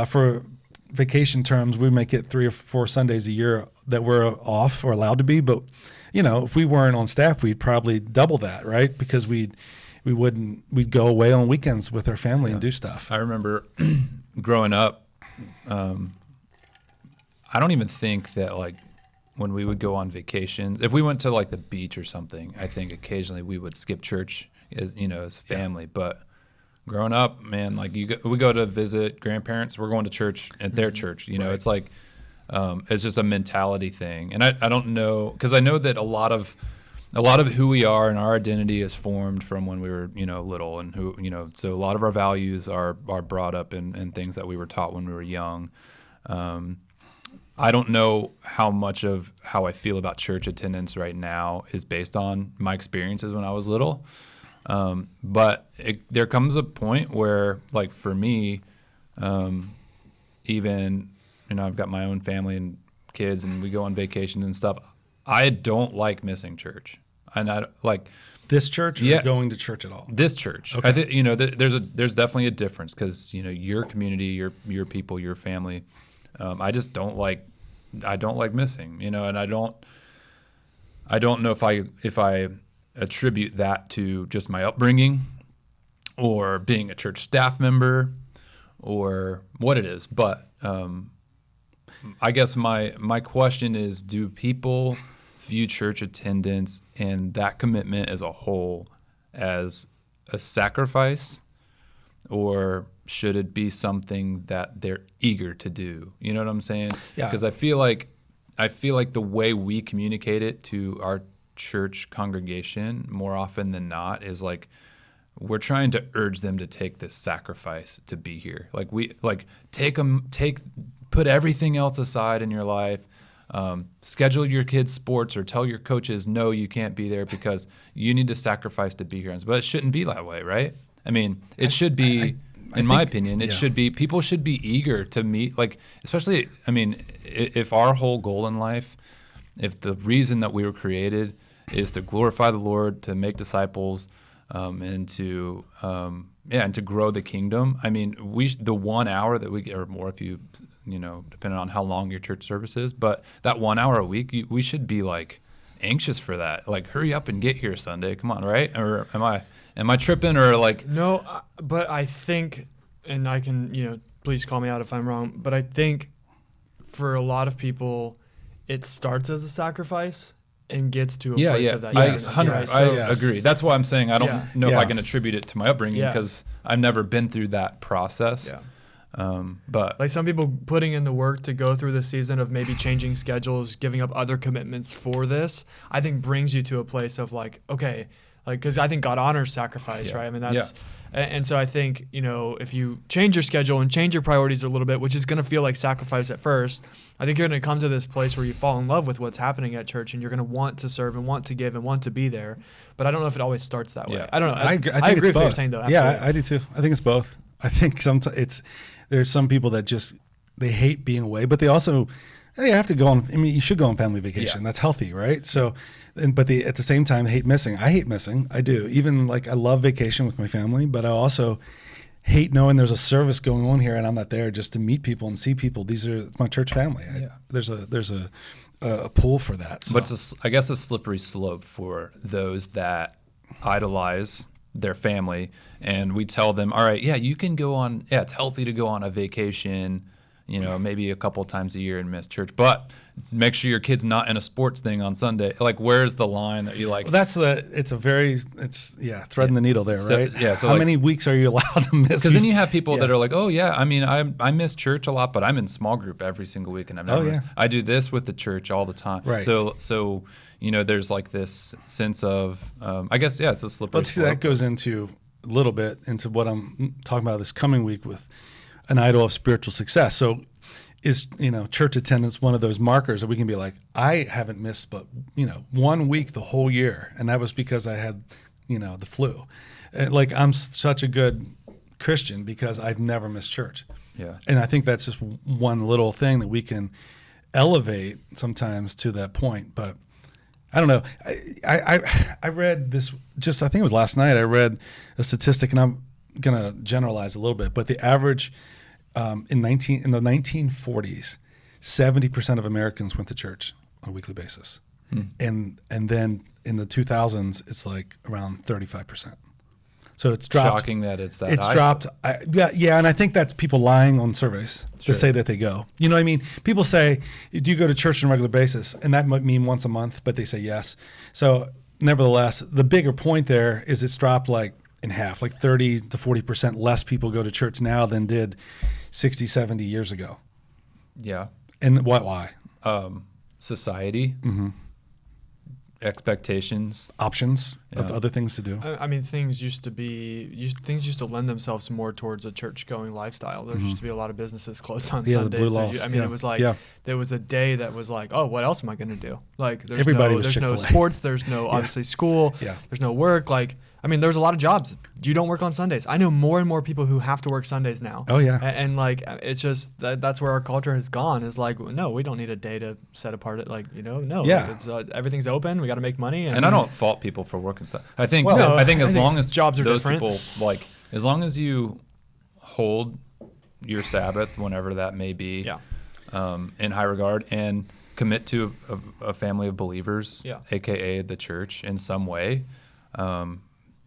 for vacation terms, we may get 3 or 4 Sundays a year that we're off or allowed to be. But, if we weren't on staff, we'd probably double that, right? Because we'd go away on weekends with our family and do stuff. I remember growing up, I don't even think that like when we would go on vacations, if we went to like the beach or something, I think occasionally we would skip church as a family. But growing up, man, like we go to visit grandparents, we're going to church at their church. Right. It's like it's just a mentality thing. And I don't know, because I know that a lot of who we are and our identity is formed from when we were, little, and so a lot of our values are brought up in things that we were taught when we were young. I don't know how much of how I feel about church attendance right now is based on my experiences when I was little. But there comes a point where, like for me, even, I've got my own family and kids and we go on vacations and stuff. I don't like missing church. And I like this church or going to church at all? This church. Okay. I think, there's definitely a difference because, your community, your people, your family, I don't like missing, and I don't know if I attribute that to just my upbringing or being a church staff member or what it is. But I guess my question is, do people view church attendance and that commitment as a whole as a sacrifice, or should it be something that they're eager to do? You know what I'm saying? Yeah. Because I feel like the way we communicate it to our church congregation more often than not is like we're trying to urge them to take this sacrifice to be here. Like put everything else aside in your life. schedule your kids' sports or tell your coaches, no, you can't be there because you need to sacrifice to be here. But it shouldn't be that way, right? I mean, it should be, in my opinion, it should be, people should be eager to meet, like, especially, I mean, if our whole goal in life, if the reason that we were created is to glorify the Lord, to make disciples, and to grow the kingdom. I mean, the 1 hour that we get, or more if you know, depending on how long your church service is, but that 1 hour a week, we should be like anxious for that. Like, hurry up and get here Sunday. Come on, right? Or am I tripping or like? No, but I think, and I can, you know, please call me out if I'm wrong, but I think for a lot of people, it starts as a sacrifice and gets to a place of that. I agree. That's why I'm saying I don't know if I can attribute it to my upbringing because I've never been through that process. Yeah. But like some people putting in the work to go through the season of maybe changing schedules, giving up other commitments for this, I think brings you to a place of like, okay, like, because I think God honors sacrifice, right? I mean, that's, and so I think, you know, if you change your schedule and change your priorities a little bit, which is going to feel like sacrifice at first, I think you're going to come to this place where you fall in love with what's happening at church and you're going to want to serve and want to give and want to be there. But I don't know if it always starts that way. I don't know. I think agree with what both. you're saying, though. Absolutely. Yeah, I do too. I think it's both. I think sometimes there's some people that just, they hate being away, but they also, they have to go on. I mean, you should go on family vacation. That's healthy, right? So, but at the same time, hate missing. I hate missing. I do. Even like I love vacation with my family, but I also hate knowing there's a service going on here and I'm not there just to meet people and see people. It's my church family. There's a pull for that. So. But it's I guess a slippery slope for those that idolize their family, and we tell them, all right, you can go on. Yeah, it's healthy to go on a vacation. You know, maybe a couple times a year and miss church, but make sure your kid's not in a sports thing on Sunday. Like, where's the line that you like? Well, threading the needle there, right? Yeah. So how many weeks are you allowed to miss? Because then you have people that are like, oh yeah, I mean, I miss church a lot, but I'm in small group every single week, and I've never missed. I do this with the church all the time. Right. So you know, there's like this sense of, I guess, it's a slippery slope. That goes into a little bit into what I'm talking about this coming week with an idol of spiritual success. So is, you know, church attendance one of those markers that we can be like, I haven't missed but, you know, 1 week the whole year, and that was because I had, you know, the flu. Like, I'm such a good Christian because I've never missed church. Yeah. And I think that's just one little thing that we can elevate sometimes to that point. But I don't know. I read this I think it was last night. I read a statistic, and I'm going to generalize a little bit, but the average in the 1940s, 70% of Americans went to church on a weekly basis. And then in the 2000s, it's like around 35%. So it's dropped. Shocking that it's that It's high. dropped. And I think that's people lying on surveys to say that they go. You know what I mean? People say, do you go to church on a regular basis? And that might mean once a month, but they say yes. So nevertheless, the bigger point there is it's dropped like in half, like 30 to 40% less people go to church now than did 60, 70 years ago. Yeah. And why? Society. Mm-hmm. Expectations, options of other things to do. I mean, things used to lend themselves more towards a church-going lifestyle. There used to be a lot of businesses closed on Sundays. The blue laws. I mean, it was like there was a day that was like, oh, what else am I going to do? Like, there's no sports, there's no obviously school, there's no work. Like, I mean, there's a lot of jobs. You don't work on Sundays. I know more and more people who have to work Sundays now. Oh yeah. And like, it's just that's where our culture has gone. Is like, no, we don't need a day to set apart. It like, you know, no. Yeah. Like, it's, everything's open. We got to make money. And I don't fault people for working Sundays. I think as long as jobs are those different. people, like, as long as you hold your Sabbath whenever that may be, in high regard, and commit to a family of believers, aka the church, in some way.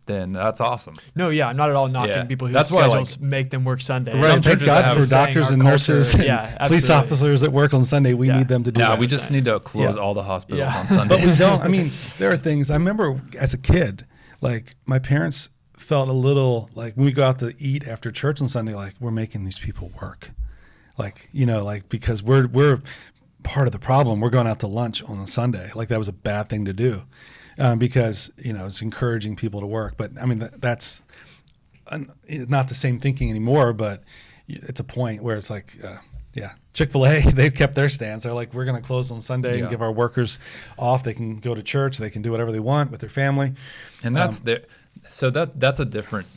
Then that's awesome. No, I'm not at all knocking people whose that's schedules make them work Sundays. Right. Thank God for doctors and nurses and police officers that work on Sunday. We need them to do that. Yeah, we just need to close all the hospitals on Sundays. But we don't. I mean, there are things. I remember as a kid, like my parents felt a little like when we go out to eat after church on Sunday, like we're making these people work. Like, you know, like because we're part of the problem. We're going out to lunch on a Sunday. Like that was a bad thing to do. Because, you know, it's encouraging people to work. But, I mean, that's not the same thinking anymore, but it's a point where it's like, Yeah. Chick-fil-A, they've kept their stance. They're like, we're going to close on Sunday and give our workers off. They can go to church. They can do whatever they want with their family. And that's that's a different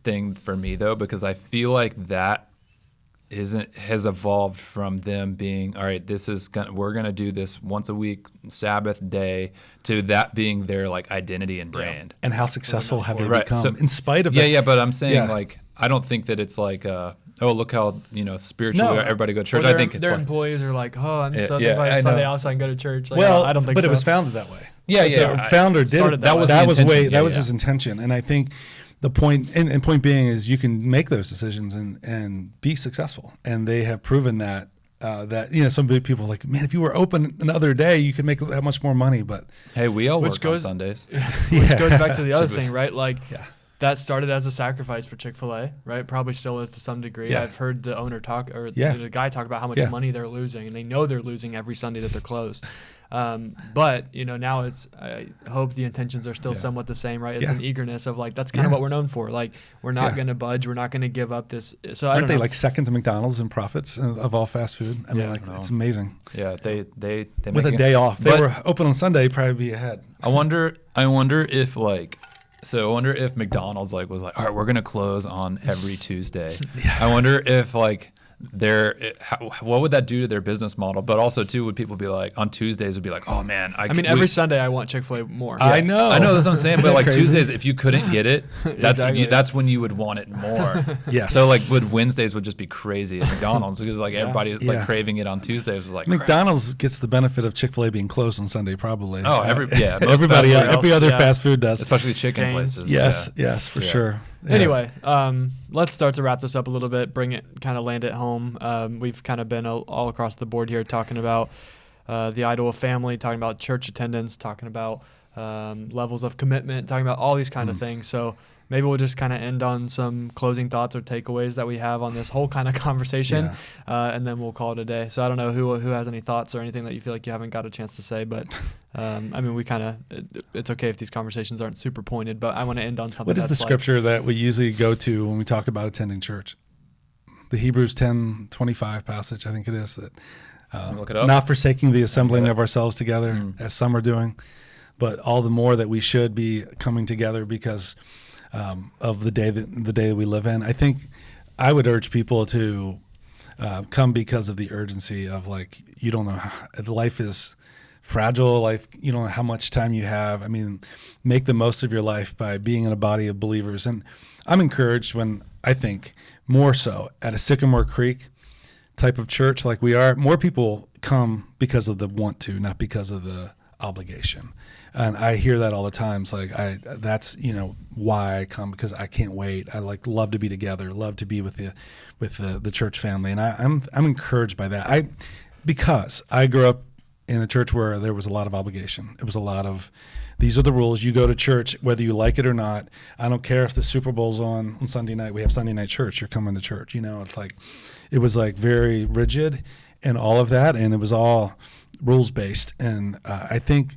thing for me, though, because I feel like that has evolved from them being, all right, we're going to do this once a week, Sabbath day, to that being their like identity and brand. And how successful have they Right. become So, in spite of that? Yeah, but I'm saying like, I don't think that it's like, oh, look how, spiritually everybody go to church. I think it's their like, employees are like, oh, I'm Yeah, Sunday, yeah, I Sunday know. off, so I can go to church. Like, Well, I don't think but so. it was founded that way. Yeah. The founder did started it. that way. That was the intention. That was Yeah, his intention. And I think the point, and point being is you can make those decisions and be successful. And they have proven that, some people are like, man, if you were open another day, you could make that much more money. But hey, we all work on Sundays. Which goes back to the other thing, right? Like, yeah. that started as a sacrifice for Chick-fil-A, right? Probably still is to some degree. Yeah. I've heard the owner talk, or Yeah. the guy talk about how much Yeah. money they're losing, and they know they're losing every Sunday that they're closed. But now I hope the intentions are still somewhat the same, right? It's an eagerness of like, that's kind of what we're known for. Like, we're not going to budge. We're not going to give up this. So aren't they like second to McDonald's in profits of all fast food? I mean, like it's amazing. Yeah, they With a day off, they were open on Sunday, probably be ahead. I wonder if McDonald's like was like, all right, we're gonna close on every Tuesday. Yeah. I wonder if like what would that do to their business model? But also too, would people be like on Tuesdays would be like, oh man, every Sunday I want Chick-fil-A more. I know that's what I'm saying. But like Crazy. Tuesdays, if you couldn't get it, Exactly. that's when you would want it more. Yes. So like Wednesdays would just be crazy at McDonald's because like everybody is like Yeah. craving it on Tuesdays. Like McDonald's gets the benefit of Chick-fil-A being closed on Sunday, probably. Oh, most everybody, fast food every else, other fast food does. especially chicken Canes. places. Yes, for sure. Yeah. Anyway, let's start to wrap this up a little bit, kind of land it home. We've kind of been all across the board here talking about the idol of family, talking about church attendance, talking about levels of commitment, talking about all these kind of things. So maybe we'll just kind of end on some closing thoughts or takeaways that we have on this whole kind of conversation, and then we'll call it a day. So I don't know who has any thoughts or anything that you feel like you haven't got a chance to say, but I mean, it's okay if these conversations aren't super pointed, but I want to end on something. What is the scripture that we usually go to when we talk about attending church? The Hebrews 10:25 passage, I think it is, that Look it up. not forsaking the assembling of ourselves together as some are doing, but all the more that we should be coming together because of the day that we live in. I think I would urge people to come because of the urgency of like, you don't know, life is fragile. Life, you don't know how much time you have. I mean, make the most of your life by being in a body of believers. And I'm encouraged when I think more so at a Sycamore Creek type of church like we are, more people come because of the want to, not because of the obligation. And I hear that all the time. It's like that's why I come, because I can't wait. I love to be together, love to be with the church family, and I'm encouraged by that. Because I grew up in a church where there was a lot of obligation. It was a lot of, these are the rules. You go to church whether you like it or not. I don't care if the Super Bowl's on Sunday night. We have Sunday night church. You're coming to church. It's like, it was like very rigid and all of that, and it was all rules based. And I think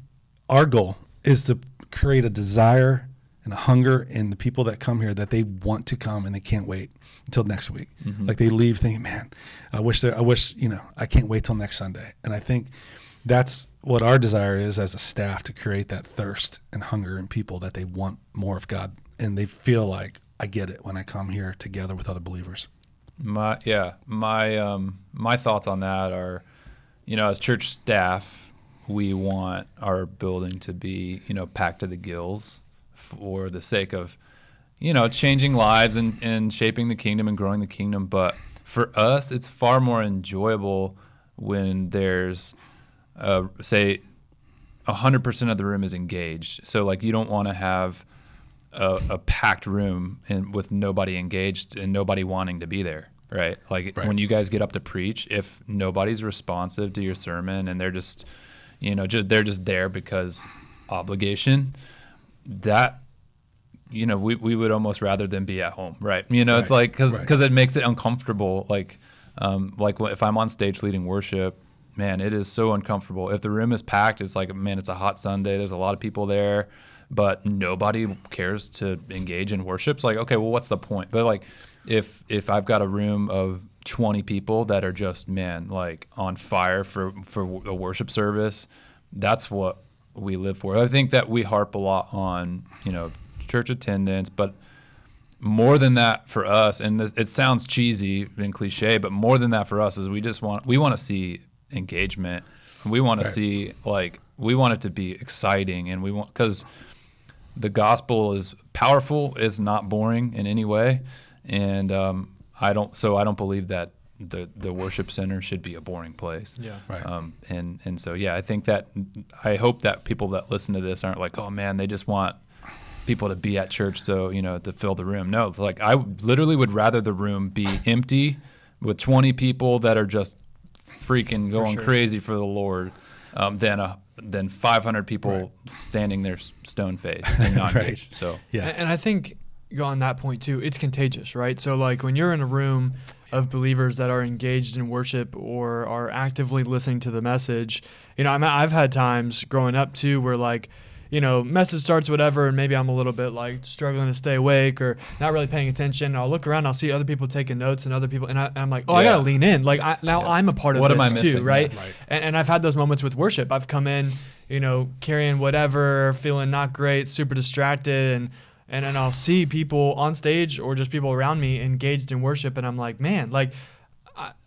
our goal is to create a desire and a hunger in the people that come here that they want to come and they can't wait until next week. Mm-hmm. Like they leave thinking, man, I wish I can't wait till next Sunday. And I think that's what our desire is as a staff, to create that thirst and hunger in people that they want more of God. And they feel like, I get it when I come here together with other believers. My thoughts on that are, as church staff, we want our building to be, packed to the gills for the sake of, changing lives and shaping the kingdom and growing the kingdom. But for us, it's far more enjoyable when there's, say, 100% of the room is engaged. So like, you don't want to have a packed room and with nobody engaged and nobody wanting to be there. Right. Like when you guys get up to preach, if nobody's responsive to your sermon and they're just, they're just there because obligation, that, we would almost rather than be at home. Right. It's like, cause it makes it uncomfortable. Like if I'm on stage leading worship, man, it is so uncomfortable. If the room is packed, it's like, man, it's a hot Sunday. There's a lot of people there, but nobody cares to engage in worship. It's like, okay, well, what's the point? But like, if I've got a room of 20 people that are just, man, like on fire for a worship service, that's what we live for. I think that we harp a lot on, church attendance, but more than that for us, and it sounds cheesy and cliche, but more than that for us is we want to see engagement. We want to see, we want it to be exciting, and because the gospel is powerful, it's not boring in any way. And I don't believe that the worship center should be a boring place. Yeah. Right. And so, I think I hope that people that listen to this aren't like, oh man, they just want people to be at church to fill the room. No, it's like I literally would rather the room be empty with 20 people that are just freaking going crazy for the Lord than 500 people standing there stone faced and not engaged. So and I think on that point too, it's contagious, right? So like when you're in a room of believers that are engaged in worship or are actively listening to the message, I've had times growing up too where message starts whatever, and maybe I'm a little bit struggling to stay awake or not really paying attention. And I'll look around, I'll see other people taking notes and other people, and I'm like, I gotta lean in. I'm a part of what this am I missing? too, right? Yeah, right. And I've had those moments with worship. I've come in, carrying whatever, feeling not great, super distracted, and then I'll see people on stage or just people around me engaged in worship, and I'm like, man,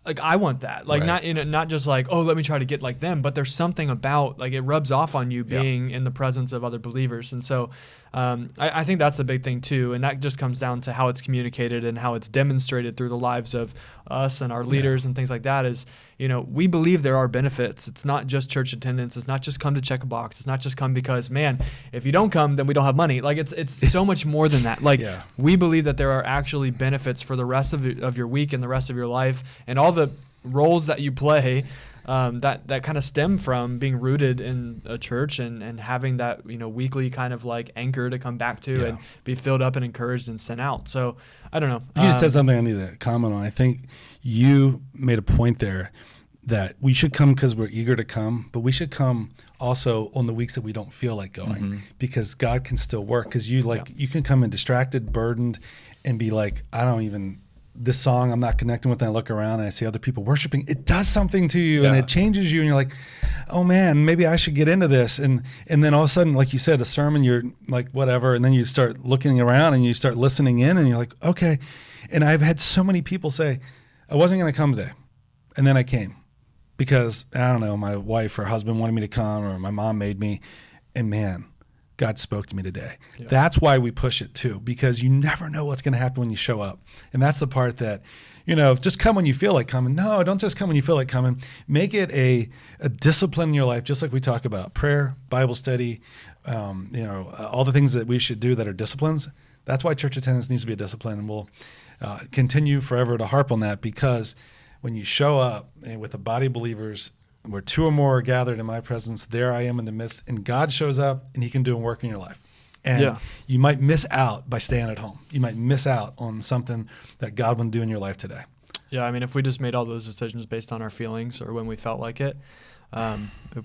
I want that. Not just let me try to get like them, but there's something about it rubs off on you being in the presence of other believers. And so I think that's the big thing too. And that just comes down to how it's communicated and how it's demonstrated through the lives of us and our leaders and things like that is, we believe there are benefits. It's not just church attendance. It's not just come to check a box. It's not just come because, man, if you don't come, then we don't have money. It's so much more than that. We believe that there are actually benefits for the rest of your week and the rest of your life and all the roles that you play that kind of stem from being rooted in a church and having that weekly kind of anchor to come back to and be filled up and encouraged and sent out. So I don't know. You just said something I need to comment on. I think you made a point there that we should come because we're eager to come, but we should come also on the weeks that we don't feel like going because God can still work. Because you can come in distracted, burdened, and be like, this song I'm not connecting with, and I look around and I see other people worshiping. It does something to you and it changes you, and you're like, oh man, maybe I should get into this. And then all of a sudden, like you said, a sermon, you're like, whatever. And then you start looking around and you start listening in and you're like, okay. And I've had so many people say, I wasn't going to come today. And then I came because, I don't know, my wife or husband wanted me to come or my mom made me. And man, God spoke to me today. Yeah. That's why we push it too, because you never know what's going to happen when you show up. And that's the part that, just come when you feel like coming. No, don't just come when you feel like coming. Make it a discipline in your life, just like we talk about prayer, Bible study, all the things that we should do that are disciplines. That's why church attendance needs to be a discipline. And we'll continue forever to harp on that, because when you show up with a body of believers, where two or more are gathered in my presence, there I am in the midst, and God shows up and he can do a work in your life. And you might miss out by staying at home. You might miss out on something that God will do in your life today. Yeah, if we just made all those decisions based on our feelings or when we felt like it,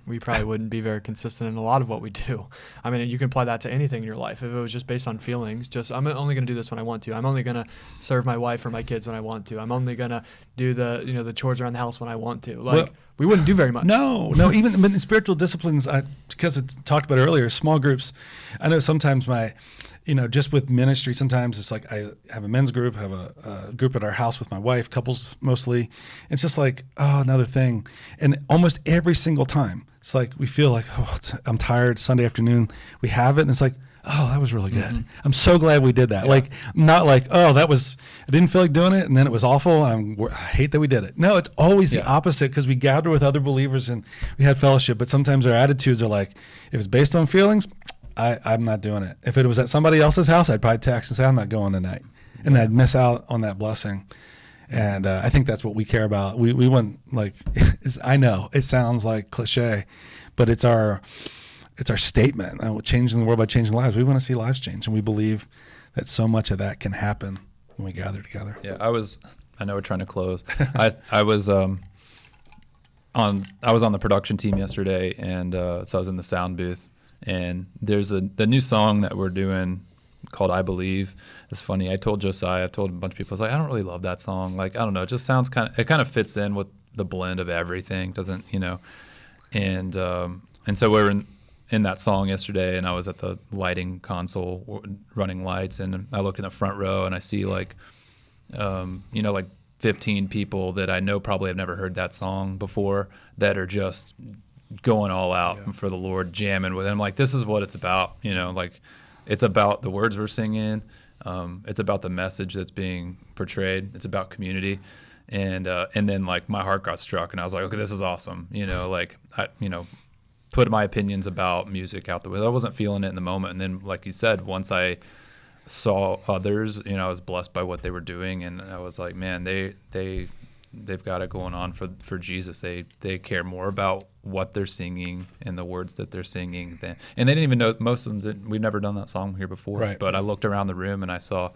we probably wouldn't be very consistent in a lot of what we do. You can apply that to anything in your life. If it was just based on feelings, I'm only going to do this when I want to. I'm only going to serve my wife or my kids when I want to. I'm only going to do the chores around the house when I want to. We wouldn't do very much. No. Even in spiritual disciplines, because it's talked about earlier, small groups. I know sometimes just with ministry, sometimes it's like I have a men's group, have a group at our house with my wife, couples mostly. It's just like, another thing. And almost every single time, it's like we feel like, I'm tired, Sunday afternoon. We have it, and it's like, that was really good. I'm so glad we did that. Yeah. Not like, I didn't feel like doing it, and then it was awful, and I hate that we did it. No, it's always the opposite, because we gather with other believers and we had fellowship, but sometimes our attitudes are like, if it's based on feelings, I'm not doing it. If it was at somebody else's house, I'd probably text and say, I'm not going tonight. And I'd miss out on that blessing. And I think that's what we care about. We want, I know it sounds like cliche, but it's our statement. Changing the world by changing lives. We want to see lives change. And we believe that so much of that can happen when we gather together. Yeah, I know we're trying to close. I was on the production team yesterday, and so I was in the sound booth. And there's the new song that we're doing called I Believe. It's funny. I told Josiah, I told a bunch of people, I was like, I don't really love that song. Like, I don't know. It just sounds it kind of fits in with the blend of everything, doesn't, and so we were in that song yesterday, and I was at the lighting console running lights, and I look in the front row and I see like 15 people that I know probably have never heard that song before that are just going all out for the Lord, jamming with it. I'm like, this is what it's about, like it's about the words we're singing. It's about the message that's being portrayed. It's about community. And then like my heart got struck and I was like, okay, this is awesome. Like I, put my opinions about music out the way. I wasn't feeling it in the moment. And then, like you said, once I saw others, I was blessed by what they were doing. And I was like, man, they've got it going on for Jesus. They care more about what they're singing and the words that they're singing and they didn't even know, most of them we've never done that song here before. Right. But I looked around the room and I saw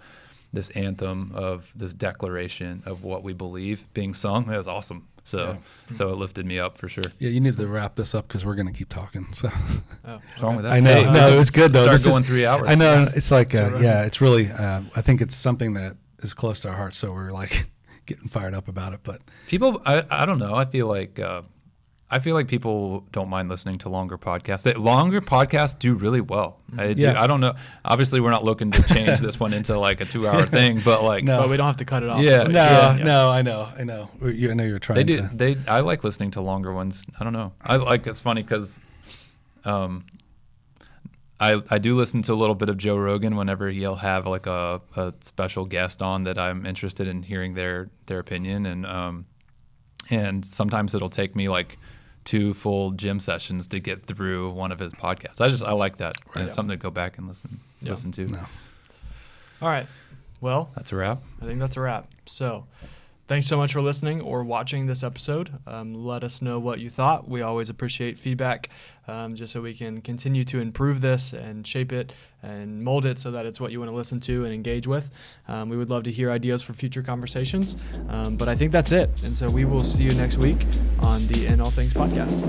this anthem of this declaration of what we believe being sung. It was awesome. So it lifted me up for sure. Yeah, you need to wrap this up because we're going to keep talking. So what's wrong with that? I know. No, it was good though. Start going 3 hours. I know. It's like, it's really, I think it's something that is close to our heart. So we're like getting fired up about it. But people, I don't know. I feel like people don't mind listening to longer podcasts. Longer podcasts do really well. I don't know. Obviously, we're not looking to change this one into like a 2-hour thing, but like, but we don't have to cut it off. Yeah, no, I know. I know you're trying to. I like listening to longer ones. I don't know. It's funny because, I do listen to a little bit of Joe Rogan whenever he'll have like a special guest on that I'm interested in hearing their opinion, and sometimes it'll take me like 2 full gym sessions to get through one of his podcasts. I like that. Right. It's something to go back and listen to. No. All right. Well, that's a wrap. I think that's a wrap. So thanks so much for listening or watching this episode. Let us know what you thought. We always appreciate feedback, just so we can continue to improve this and shape it and mold it so that it's what you want to listen to and engage with. We would love to hear ideas for future conversations, but I think that's it. And so we will see you next week on the In All Things podcast.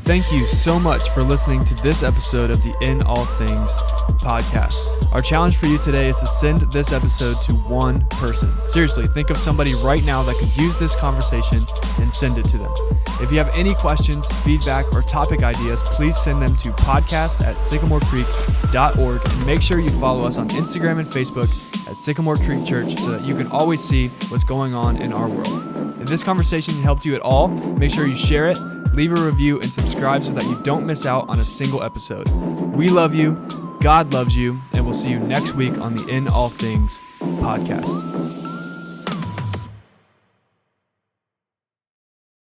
Thank you so much for listening to this episode of the In All Things podcast. Our challenge for you today is to send this episode to one person. Seriously, think of somebody right now that could use this conversation and send it to them. If you have any questions, feedback, or topic ideas, please send them to podcast@sycamorecreek.org, and make sure you follow us on Instagram and Facebook at Sycamore Creek Church so that you can always see what's going on in our world. If this conversation helped you at all, make sure you share it, leave a review, and subscribe so that you don't miss out on a single episode. We love you, God loves you, and we'll see you next week on the In All Things podcast.